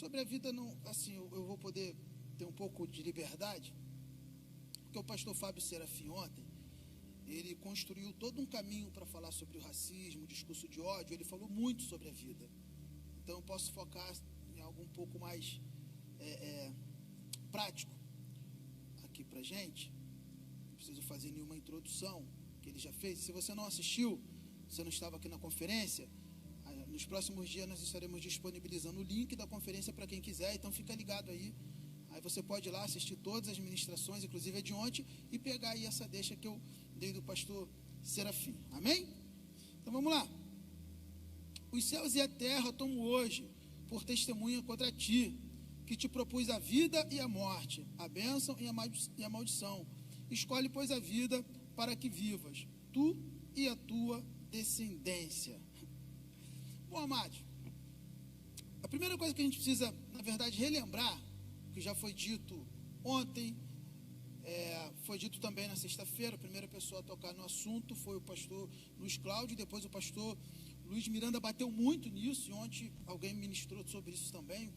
Sobre a vida, não, assim, eu vou poder ter um pouco de liberdade, porque o pastor Fábio Serafim ontem, ele construiu todo um caminho para falar sobre o racismo, o discurso de ódio. Ele falou muito sobre a vida. Então eu posso focar em algo um pouco mais prático aqui para a gente. Não preciso fazer nenhuma introdução que ele já fez. Se você não assistiu, você não estava aqui na conferência, nos próximos dias nós estaremos disponibilizando o link da conferência para quem quiser, então fica ligado aí. Aí você pode ir lá assistir todas as ministrações, inclusive a de ontem, e pegar aí essa deixa que eu dei do pastor Serafim. Amém? Então vamos lá. Os céus e a terra tomo hoje por testemunha contra ti, que te propus a vida e a morte, a bênção e a maldição. Escolhe, pois, a vida para que vivas, tu e a tua descendência. Bom, amados, a primeira coisa que a gente precisa, na verdade, relembrar, que já foi dito ontem, foi dito também na sexta-feira. A primeira pessoa a tocar no assunto foi o pastor Luiz Cláudio, depois o pastor Luiz Miranda bateu muito nisso, e ontem alguém ministrou sobre isso também,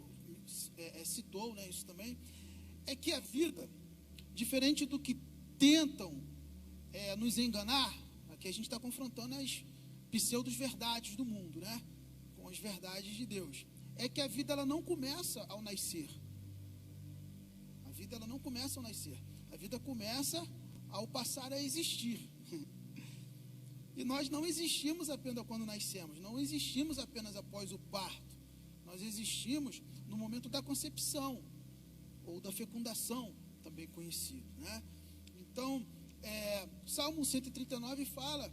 citou, né, isso também, é que a vida, diferente do que tentam nos enganar, aqui a gente está confrontando as pseudo-verdades do mundo, né, com as verdades de Deus, é que a vida ela não começa ao nascer. A vida ela não começa ao nascer. A vida começa ao passar a existir. E nós não existimos apenas quando nascemos, não existimos apenas após o parto. Nós existimos no momento da concepção, ou da fecundação, também conhecido, né? Então, Salmo 139 fala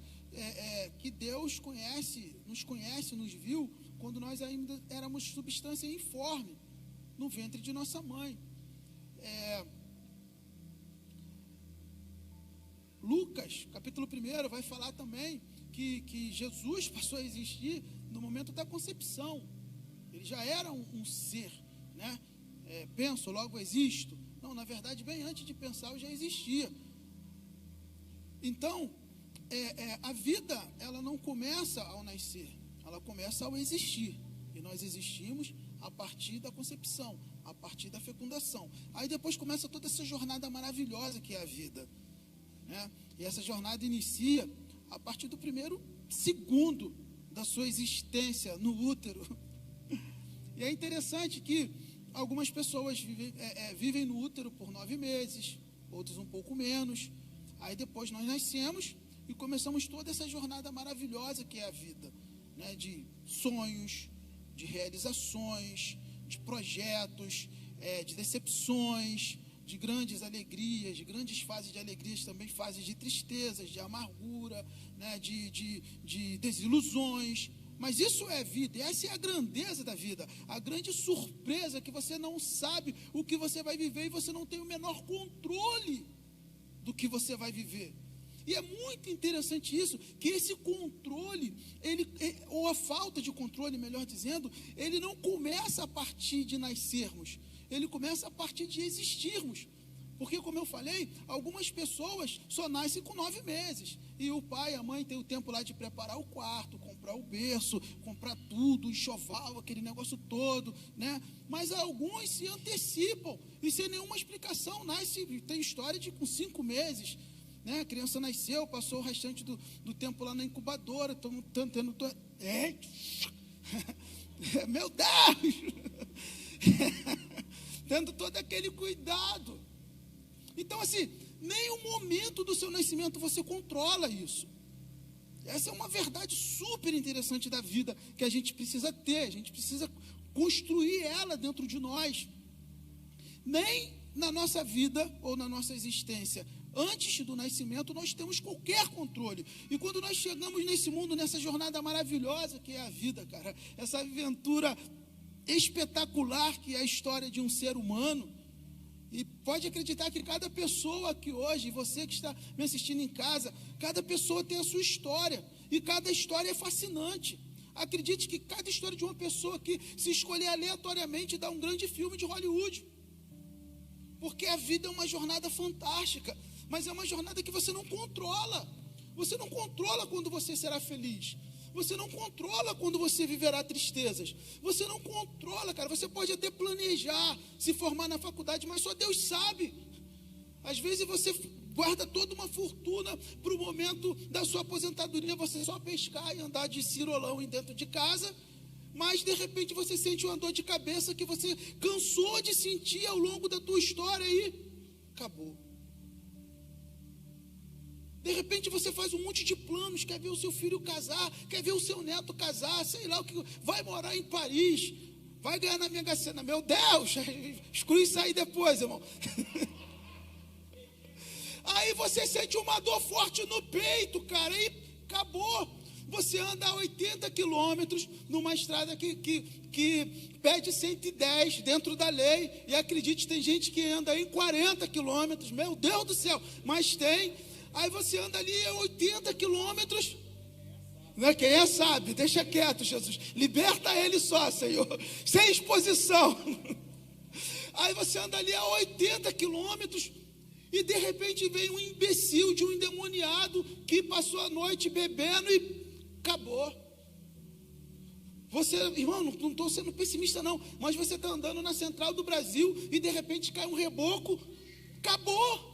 que Deus nos conhece, nos viu, quando nós ainda éramos substância informe, no ventre de nossa mãe. Lucas, capítulo 1, vai falar também que Jesus passou a existir no momento da concepção. Ele já era um ser, né? Penso, logo existo. Não, na verdade, bem antes de pensar, eu já existia. Então, a vida, ela não começa ao nascer, ela começa ao existir. E nós existimos a partir da concepção, a partir da fecundação. Aí depois começa toda essa jornada maravilhosa que é a vida, né? E essa jornada inicia a partir do primeiro segundo da sua existência no útero. E é interessante que algumas pessoas vivem no útero por 9 meses, outros um pouco menos. Aí depois nós nascemos e começamos toda essa jornada maravilhosa que é a vida, né? De sonhos, de realizações, de projetos, de decepções, de grandes alegrias, de grandes fases de alegrias, também fases de tristezas, de amargura, né? de desilusões. Mas isso é vida, e essa é a grandeza da vida, a grande surpresa que você não sabe o que você vai viver e você não tem o menor controle do que você vai viver. E é muito interessante isso, que esse controle, ou a falta de controle, melhor dizendo, ele não começa a partir de nascermos, ele começa a partir de existirmos. Porque, como eu falei, algumas pessoas só nascem com 9 meses. E o pai e a mãe têm o tempo lá de preparar o quarto, comprar o berço, comprar tudo, enxoval, aquele negócio todo, né? Mas alguns se antecipam e sem nenhuma explicação nasce. Tem história de com 5 meses, né? A criança nasceu, passou o restante do tempo lá na incubadora, tendo meu Deus! Tendo todo aquele cuidado. Então, assim, nem o momento do seu nascimento você controla isso. Essa é uma verdade super interessante da vida que a gente precisa ter, a gente precisa construir ela dentro de nós. Nem na nossa vida ou na nossa existência, antes do nascimento, nós temos qualquer controle. E quando nós chegamos nesse mundo, nessa jornada maravilhosa que é a vida, cara, essa aventura espetacular que é a história de um ser humano, e pode acreditar que cada pessoa aqui hoje, você que está me assistindo em casa, cada pessoa tem a sua história, e cada história é fascinante. Acredite que cada história de uma pessoa que se escolher aleatoriamente dá um grande filme de Hollywood, porque a vida é uma jornada fantástica, mas é uma jornada que você não controla quando você será feliz. Você não controla quando você viverá tristezas. Você não controla, cara. Você pode até planejar se formar na faculdade, mas só Deus sabe. Às vezes você guarda toda uma fortuna para o momento da sua aposentadoria, você só pescar e andar de cirolão dentro de casa, mas de repente você sente uma dor de cabeça que você cansou de sentir ao longo da tua história e acabou. De repente você faz um monte de planos, quer ver o seu filho casar, quer ver o seu neto casar, sei lá o que, vai morar em Paris, vai ganhar na Mega Sena. Meu Deus, exclui isso aí depois, irmão. Aí você sente uma dor forte no peito, cara, e acabou. Você anda a 80 quilômetros numa estrada que pede 110 dentro da lei, e acredite, tem gente que anda em 40 quilômetros, meu Deus do céu, mas tem. Aí você anda ali a 80 quilômetros, né? Quem é sabe, deixa quieto, Jesus, liberta ele só, Senhor, sem exposição. Aí você anda ali a 80 quilômetros, e de repente vem um imbecil de um endemoniado que passou a noite bebendo e acabou. Você, irmão, não estou sendo pessimista não, mas você está andando na Central do Brasil e de repente cai um reboco, acabou.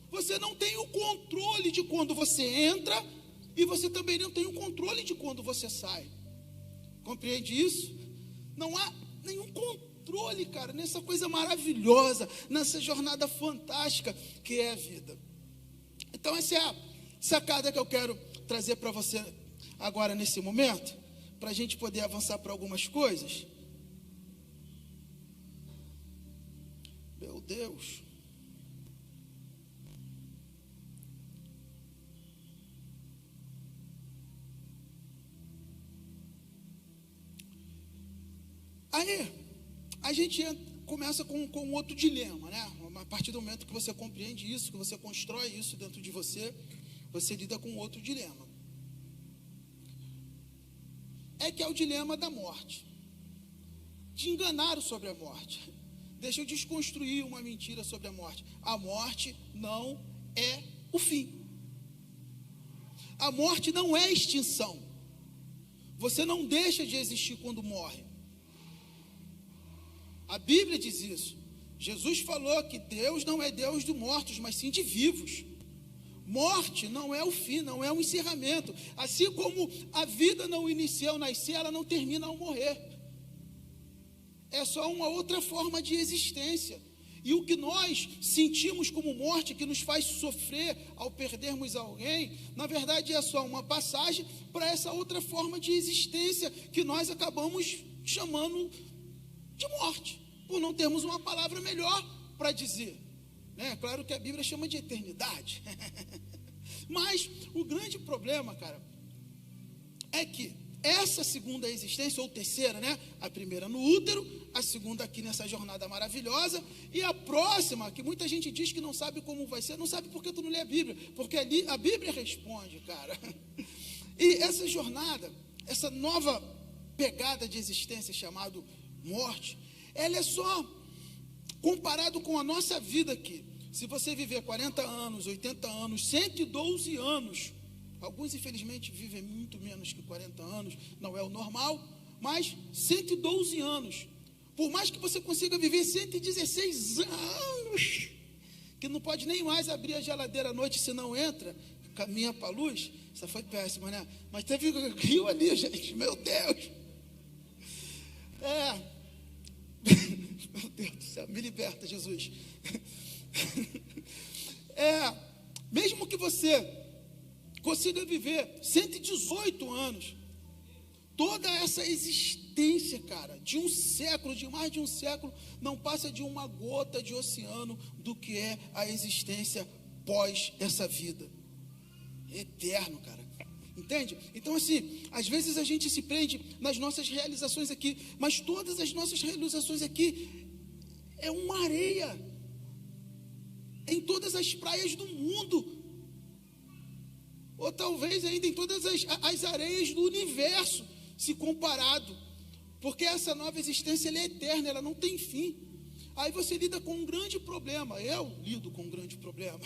Você não tem o controle de quando você entra e você também não tem o controle de quando você sai. Compreende isso? Não há nenhum controle, cara, nessa coisa maravilhosa, nessa jornada fantástica que é a vida. Então essa é a sacada que eu quero trazer para você agora nesse momento, para a gente poder avançar para algumas coisas. Meu Deus. Aí, a gente começa com outro dilema, né? A partir do momento que você compreende isso, que você constrói isso dentro de você, você lida com outro dilema. É que é o dilema da morte. Te enganaram sobre a morte. Deixa eu desconstruir uma mentira sobre a morte. A morte não é o fim. A morte não é extinção. Você não deixa de existir quando morre. A Bíblia diz isso. Jesus falou que Deus não é Deus dos mortos, mas sim de vivos. Morte não é o fim, não é o encerramento. Assim como a vida não inicia ao nascer, ela não termina ao morrer. É só uma outra forma de existência. E o que nós sentimos como morte, que nos faz sofrer ao perdermos alguém, na verdade é só uma passagem para essa outra forma de existência que nós acabamos chamando de morte, por não termos uma palavra melhor para dizer, né? Claro que a Bíblia chama de eternidade. Mas o grande problema, cara, é que essa segunda existência, ou terceira, né? A primeira no útero, a segunda aqui nessa jornada maravilhosa, e a próxima, que muita gente diz que não sabe como vai ser, não sabe porque tu não lê a Bíblia, porque ali a Bíblia responde, cara. E essa jornada, essa nova pegada de existência chamada morte, ela é só comparado com a nossa vida aqui. Se você viver 40 anos, 80 anos, 112 anos, alguns infelizmente vivem muito menos que 40 anos, não é o normal, mas 112 anos, por mais que você consiga viver 116 anos, que não pode nem mais abrir a geladeira à noite se não entra, caminha para a luz, essa foi péssima, né? Mas teve rio ali, gente, meu Deus. Meu Deus do céu, me liberta, Jesus. Mesmo que você consiga viver 118 anos, toda essa existência, cara, de um século, de mais de um século, não passa de uma gota de oceano do que é a existência pós essa vida. É eterno, cara. Entende? Então assim, às vezes a gente se prende nas nossas realizações aqui, mas todas as nossas realizações aqui é uma areia em todas as praias do mundo, ou talvez ainda em todas as areias do universo, se comparado, porque essa nova existência ela é eterna, ela não tem fim. Aí você lida com um grande problema, eu lido com um grande problema,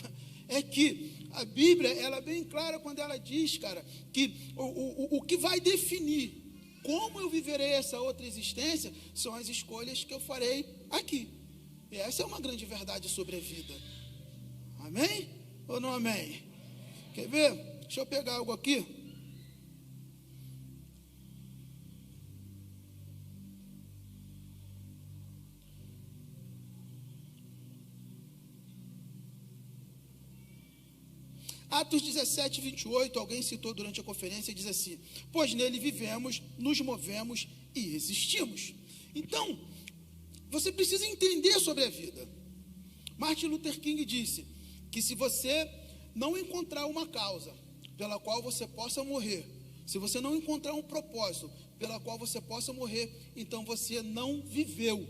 é que a Bíblia, ela é bem clara quando ela diz, cara, que o que vai definir como eu viverei essa outra existência são as escolhas que eu farei aqui. E essa é uma grande verdade sobre a vida. Amém? Ou não amém? Quer ver? Deixa eu pegar algo aqui. Atos 17, 28, alguém citou durante a conferência e diz assim: pois nele vivemos, nos movemos e existimos. Então, você precisa entender sobre a vida. Martin Luther King disse que se você não encontrar uma causa pela qual você possa morrer, se você não encontrar um propósito pela qual você possa morrer, então você não viveu.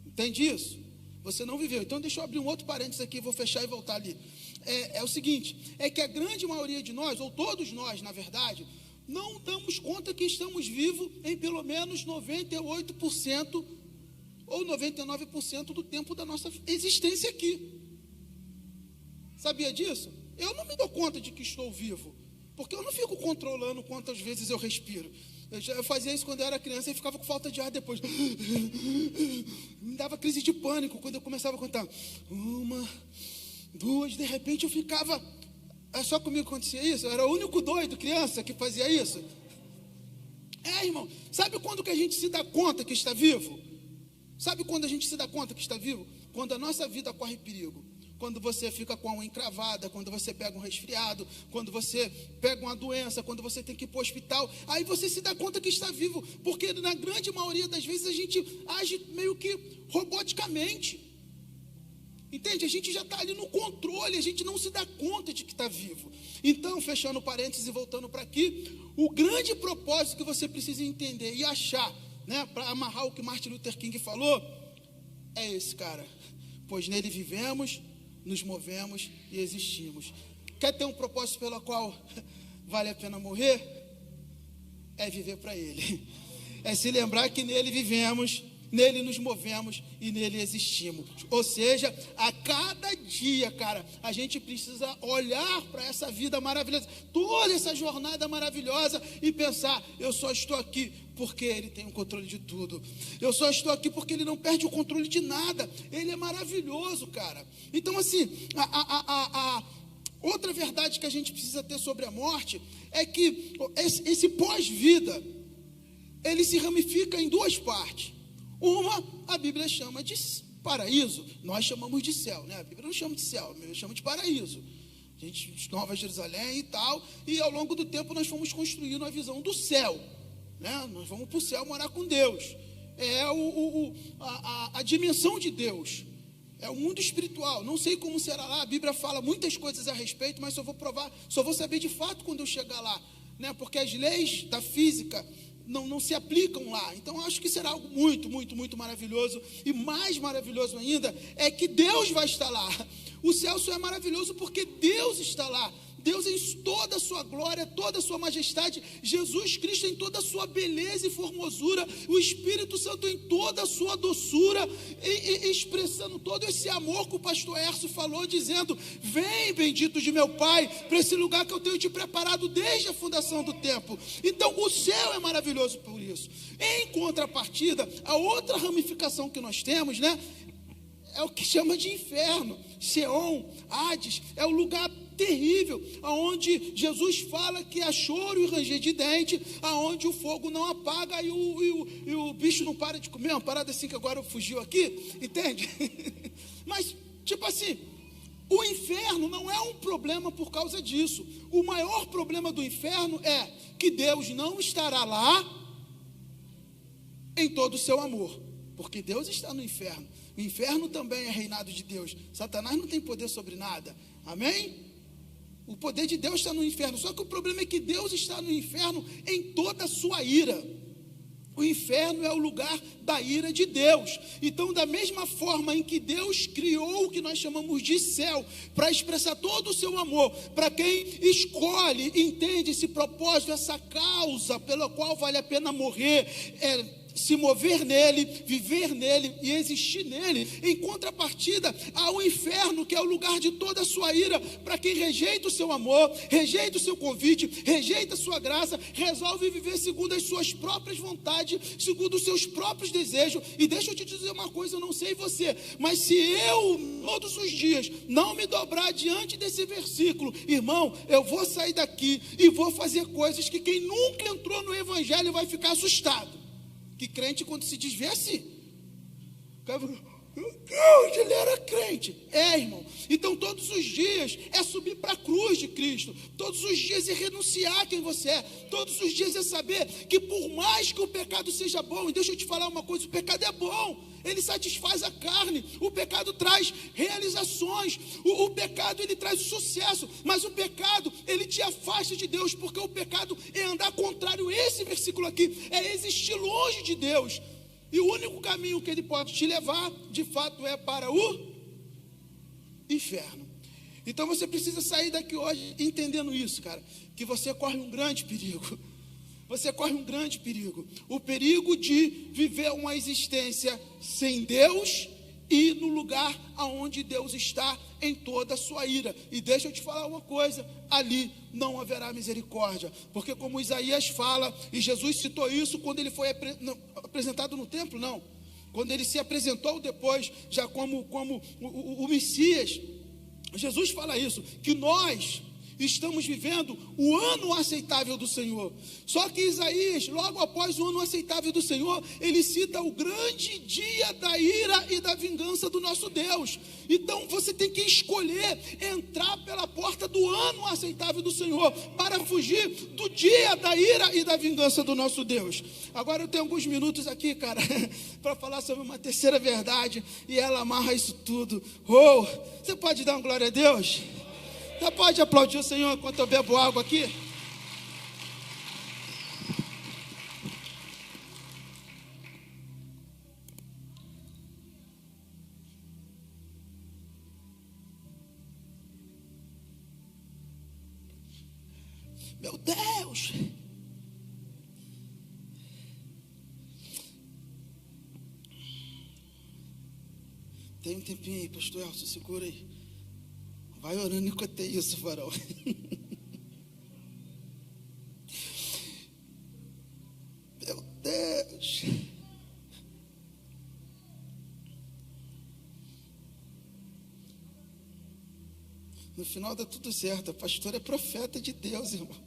Entende isso? Você não viveu. Então deixa eu abrir um outro parênteses aqui, vou fechar e voltar ali. É o seguinte, é que a grande maioria de nós, ou todos nós, na verdade, não damos conta que estamos vivos em pelo menos 98% ou 99% do tempo da nossa existência aqui. Sabia disso? Eu não me dou conta de que estou vivo, porque eu não fico controlando quantas vezes eu respiro. Eu fazia isso quando eu era criança e ficava com falta de ar depois. Me dava crise de pânico quando eu começava a contar. 1, 2, de repente eu ficava... É só comigo que acontecia isso? Eu era o único doido, criança, que fazia isso? Irmão, sabe quando que a gente se dá conta que está vivo? Sabe quando a gente se dá conta que está vivo? Quando a nossa vida corre perigo. Quando você fica com a unha encravada, quando você pega um resfriado, quando você pega uma doença, quando você tem que ir para o hospital, aí você se dá conta que está vivo, porque na grande maioria das vezes a gente age meio que roboticamente, entende? A gente já está ali no controle, a gente não se dá conta de que está vivo. Então, fechando parênteses e voltando para aqui, o grande propósito que você precisa entender e achar, né, para amarrar o que Martin Luther King falou, é esse, cara: pois nele vivemos, nos movemos e existimos. Quer ter um propósito pelo qual vale a pena morrer? É viver para Ele. É se lembrar que nele vivemos, nele nos movemos e nele existimos. Ou seja, a cada dia, cara, a gente precisa olhar para essa vida maravilhosa, toda essa jornada maravilhosa e pensar: eu só estou aqui porque Ele tem o controle de tudo. Eu só estou aqui porque Ele não perde o controle de nada. Ele é maravilhoso, cara. Então, assim, outra verdade que a gente precisa ter sobre a morte é que esse pós-vida, ele se ramifica em duas partes. Uma, a Bíblia chama de paraíso, nós chamamos de céu, né? A Bíblia não chama de céu, a Bíblia chama de paraíso. A gente, Nova Jerusalém e tal, e ao longo do tempo nós fomos construindo a visão do céu, né? Nós vamos para o céu morar com Deus. É a dimensão de Deus, é o mundo espiritual. Não sei como será lá, a Bíblia fala muitas coisas a respeito, mas só vou saber de fato quando eu chegar lá, né? Porque as leis da física não se aplicam lá. Então acho que será algo muito, muito, muito maravilhoso. E mais maravilhoso ainda é que Deus vai estar lá. O céu só é maravilhoso porque Deus está lá. Deus em toda a sua glória, toda a sua majestade, Jesus Cristo em toda a sua beleza e formosura, o Espírito Santo em toda a sua doçura, e expressando todo esse amor que o pastor Hércio falou, dizendo: vem, bendito de meu Pai, para esse lugar que eu tenho te preparado desde a fundação do tempo. Então o céu é maravilhoso por isso. Em contrapartida, a outra ramificação que nós temos, né, é o que chama de inferno. Sheol, Hades, é o lugar terrível, aonde Jesus fala que há choro e ranger de dente, aonde o fogo não apaga e o bicho não para de comer. Uma parada assim que agora fugiu aqui, entende? Mas, tipo assim, o inferno não é um problema por causa disso. O maior problema do inferno é que Deus não estará lá em todo o seu amor, porque Deus está no inferno. O inferno também é reinado de Deus. Satanás não tem poder sobre nada. Amém? O poder de Deus está no inferno. Só que o problema é que Deus está no inferno em toda a sua ira. O inferno é o lugar da ira de Deus. Então, da mesma forma em que Deus criou o que nós chamamos de céu, para expressar todo o seu amor, para quem escolhe, entende esse propósito, essa causa pela qual vale a pena morrer, se mover nele, viver nele e existir nele. Em contrapartida, há o inferno, que é o lugar de toda a sua ira, para quem rejeita o seu amor, rejeita o seu convite, rejeita a sua graça, resolve viver segundo as suas próprias vontades, segundo os seus próprios desejos. E deixa eu te dizer uma coisa, eu não sei você, mas se eu todos os dias não me dobrar diante desse versículo, irmão, eu vou sair daqui e vou fazer coisas que quem nunca entrou no evangelho vai ficar assustado. Que crente, quando se desvia assim, meu Deus, ele era crente. Irmão. Então todos os dias é subir para a cruz de Cristo. Todos os dias é renunciar a quem você é. Todos os dias é saber que por mais que o pecado seja bom, e deixa eu te falar uma coisa, o pecado é bom. Ele satisfaz a carne. O pecado traz realizações. O pecado, ele traz sucesso. Mas o pecado, ele te afasta de Deus, porque o pecado é andar contrário. Esse versículo aqui é existir longe de Deus. E o único caminho que ele pode te levar, de fato, é para o inferno. Então você precisa sair daqui hoje entendendo isso, cara, que você corre um grande perigo. Você corre um grande perigo. O perigo de viver uma existência sem Deus e no lugar aonde Deus está em toda a sua ira. E deixa eu te falar uma coisa, ali não haverá misericórdia, porque como Isaías fala, e Jesus citou isso quando ele foi apresentado no templo, não, quando ele se apresentou depois, já como o Messias, Jesus fala isso, que nós estamos vivendo o ano aceitável do Senhor. Só que Isaías, logo após o ano aceitável do Senhor, ele cita o grande dia da ira e da vingança do nosso Deus. Então você tem que escolher entrar pela porta do ano aceitável do Senhor, para fugir do dia da ira e da vingança do nosso Deus. Agora eu tenho alguns minutos aqui, cara, para falar sobre uma terceira verdade, e ela amarra isso tudo. Você pode dar uma glória a Deus? Você pode aplaudir o Senhor enquanto eu bebo água aqui? Meu Deus! Tem um tempinho aí, pastor Elcio, segura aí. Vai orando enquanto é isso, farol. Meu Deus. No final dá tudo certo. A pastora é profeta de Deus, irmão.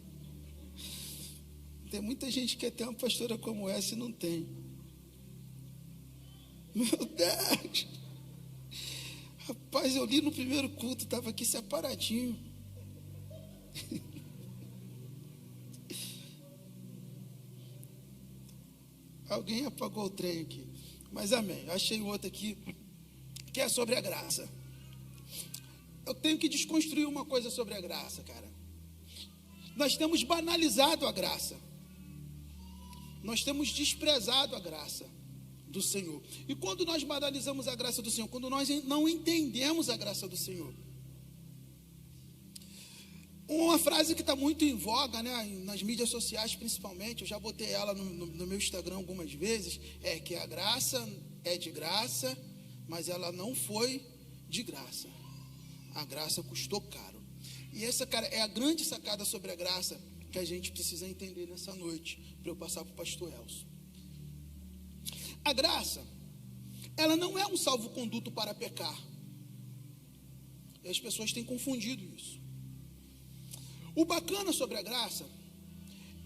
Tem muita gente que quer ter uma pastora como essa e não tem. Meu Deus. Rapaz, eu li no primeiro culto, estava aqui separadinho. Alguém apagou o trem aqui. Mas amém, achei outro aqui, que é sobre a graça. Eu tenho que desconstruir uma coisa sobre a graça, cara. Nós temos banalizado a graça. Nós temos desprezado a graça do Senhor. E quando nós banalizamos a graça do Senhor, quando nós não entendemos a graça do Senhor, uma frase que está muito em voga, né, nas mídias sociais principalmente, eu já botei ela no meu Instagram algumas vezes, é que a graça é de graça, mas ela não foi de graça. A graça custou caro. E essa, cara, é a grande sacada sobre a graça que a gente precisa entender nessa noite, para eu passar para o pastor Elcio. A graça, ela não é um salvo-conduto para pecar. E as pessoas têm confundido isso. O bacana sobre a graça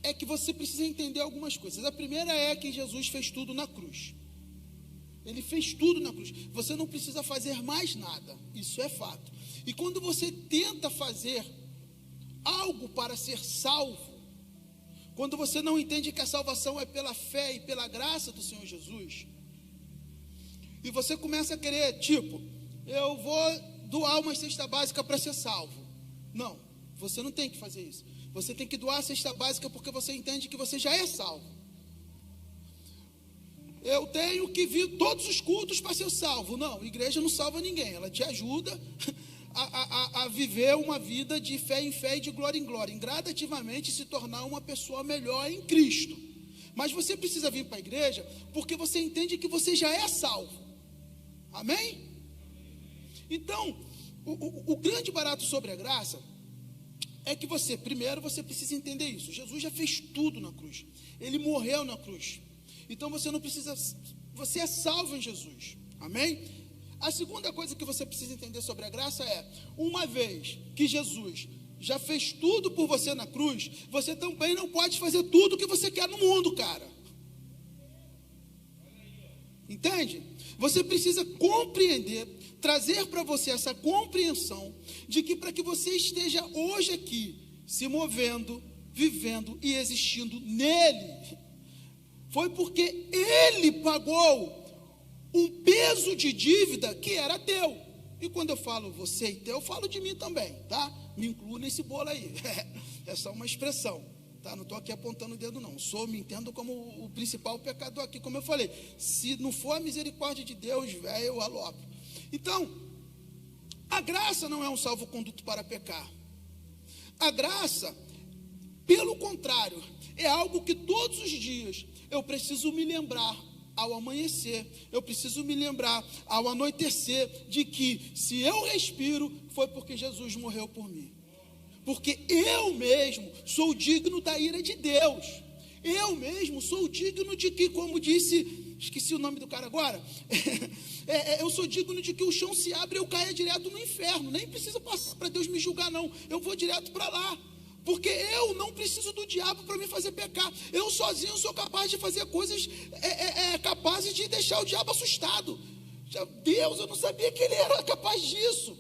é que você precisa entender algumas coisas. A primeira é que Jesus fez tudo na cruz. Ele fez tudo na cruz. Você não precisa fazer mais nada. Isso é fato. E quando você tenta fazer algo para ser salvo, quando você não entende que a salvação é pela fé e pela graça do Senhor Jesus, e você começa a querer, tipo, eu vou doar uma cesta básica para ser salvo. Não, você não tem que fazer isso. Você tem que doar a cesta básica porque você entende que você já é salvo. Eu tenho que vir todos os cultos para ser salvo. Não, a igreja não salva ninguém, ela te ajuda a viver uma vida de fé em fé e de glória em glória, em gradativamente se tornar uma pessoa melhor em Cristo. Mas você precisa vir para a igreja porque você entende que você já é salvo. Amém? Então, o grande barato sobre a graça é que primeiro você precisa entender isso. Jesus já fez tudo na cruz. Ele morreu na cruz. Então você não precisa, você é salvo em Jesus. Amém? A segunda coisa que você precisa entender sobre a graça é, uma vez que Jesus já fez tudo por você na cruz, você também não pode fazer tudo o que você quer no mundo, cara. Entende? Você precisa compreender, trazer para você essa compreensão de que para que você esteja hoje aqui, se movendo, vivendo e existindo nele, foi porque ele pagou um peso de dívida que era teu. E quando eu falo você e teu, eu falo de mim também, tá? Me incluo nesse bolo aí. É só uma expressão, tá? Não estou aqui apontando o dedo, não. Me entendo como o principal pecador aqui, como eu falei. Se não for a misericórdia de Deus, velho, eu alopro. Então, a graça não é um salvo-conduto para pecar. A graça, pelo contrário, é algo que todos os dias eu preciso me lembrar. Ao amanhecer, eu preciso me lembrar, ao anoitecer, de que se eu respiro, foi porque Jesus morreu por mim. Porque eu mesmo sou digno da ira de Deus. Eu mesmo sou digno de que, como disse, esqueci o nome do cara agora, eu sou digno de que o chão se abre e eu caia direto no inferno. Nem precisa passar para Deus me julgar, não. Eu vou direto para lá. Porque eu não preciso do diabo para me fazer pecar. Eu sozinho sou capaz de fazer coisas capazes de deixar o diabo assustado. Deus, eu não sabia que ele era capaz disso.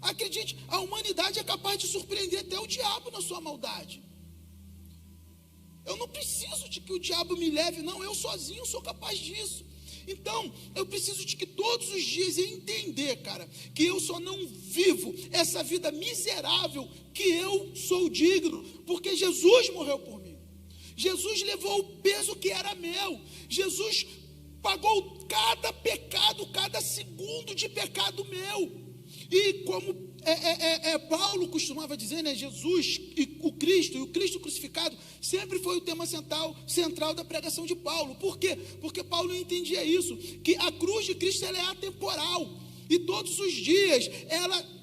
Acredite, a humanidade é capaz de surpreender até o diabo na sua maldade. Eu não preciso de que o diabo me leve, não. Eu sozinho sou capaz disso. Então, eu preciso de que todos os dias eu entender, cara, que eu só não vivo essa vida miserável que eu sou digno, porque Jesus morreu por mim. Jesus levou o peso que era meu. Jesus pagou cada pecado, cada segundo de pecado meu. E como Paulo costumava dizer, né, Jesus e o Cristo crucificado sempre foi o tema central da pregação de Paulo. Por quê? Porque Paulo entendia isso, que a cruz de Cristo ela é atemporal, e todos os dias ela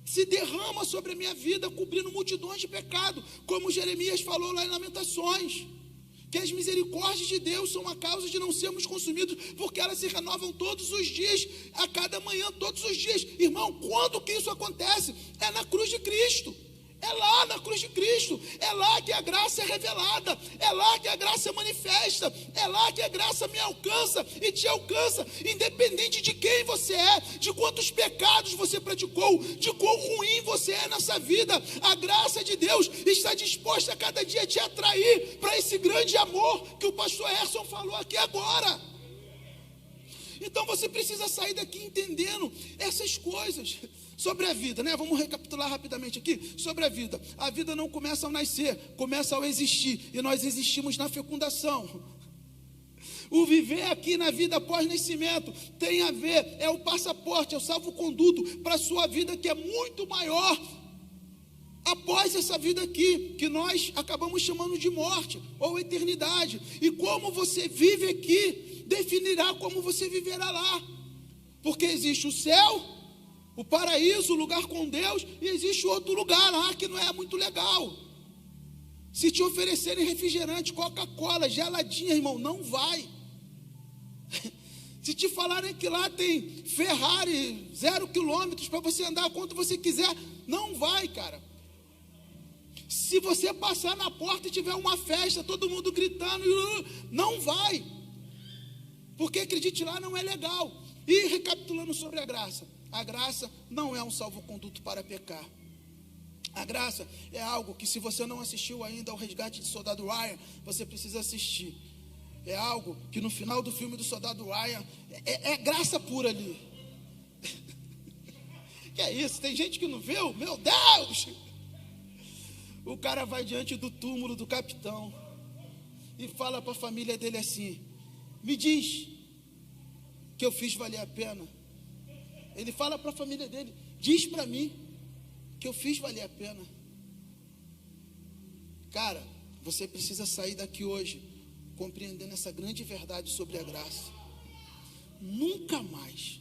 se derrama sobre a minha vida, cobrindo multidões de pecado, como Jeremias falou lá em Lamentações, que as misericórdias de Deus são a causa de não sermos consumidos, porque elas se renovam todos os dias, a cada manhã, todos os dias. Irmão, quando que isso acontece? É na cruz de Cristo. É lá na cruz de Cristo, é lá que a graça é revelada, é lá que a graça é manifesta, é lá que a graça me alcança e te alcança, independente de quem você é, de quantos pecados você praticou, de quão ruim você é nessa vida. A graça de Deus está disposta a cada dia te atrair para esse grande amor que o pastor Erson falou aqui agora. Então você precisa sair daqui entendendo essas coisas sobre a vida, né? Vamos recapitular rapidamente aqui sobre a vida. A vida não começa ao nascer, começa ao existir, e nós existimos na fecundação. O viver aqui na vida após nascimento tem a ver, é o passaporte, é o salvo-conduto para a sua vida, que é muito maior após essa vida aqui, que nós acabamos chamando de morte ou eternidade. E como você vive aqui definirá como você viverá lá, porque existe o céu, o paraíso, o lugar com Deus, e existe outro lugar lá que não é muito legal. Se te oferecerem refrigerante, Coca-Cola, geladinha, irmão, não vai. Se te falarem que lá tem Ferrari 0 quilômetros para você andar quanto você quiser, não vai, cara. Se você passar na porta e tiver uma festa, todo mundo gritando, não vai. Porque, acredite, lá não é legal. E recapitulando sobre a graça não é um salvo-conduto para pecar. A graça é algo que, se você não assistiu ainda ao Resgate de Soldado Ryan, você precisa assistir. É algo que no final do filme do Soldado Ryan é graça pura ali. Que é isso? Tem gente que não viu? Meu Deus! O cara vai diante do túmulo do capitão e fala para a família dele assim: me diz que eu fiz valer a pena. Ele fala para a família dele: diz para mim que eu fiz valer a pena. Cara, Você precisa sair daqui hoje compreendendo essa grande verdade sobre a graça. Nunca mais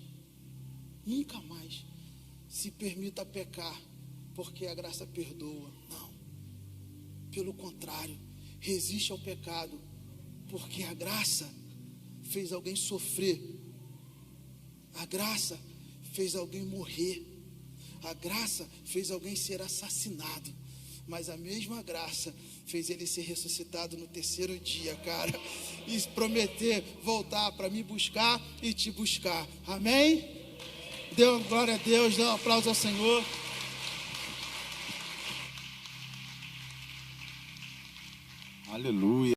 se permita pecar, porque a graça perdoa. Não. Pelo contrário, resiste ao pecado, porque a graça fez alguém sofrer. A graça fez alguém morrer. A graça fez alguém ser assassinado. Mas a mesma graça fez ele ser ressuscitado no terceiro dia, cara. E prometer voltar para me buscar e te buscar. Amém? Dê glória a Deus, dê um aplauso ao Senhor. Aleluia.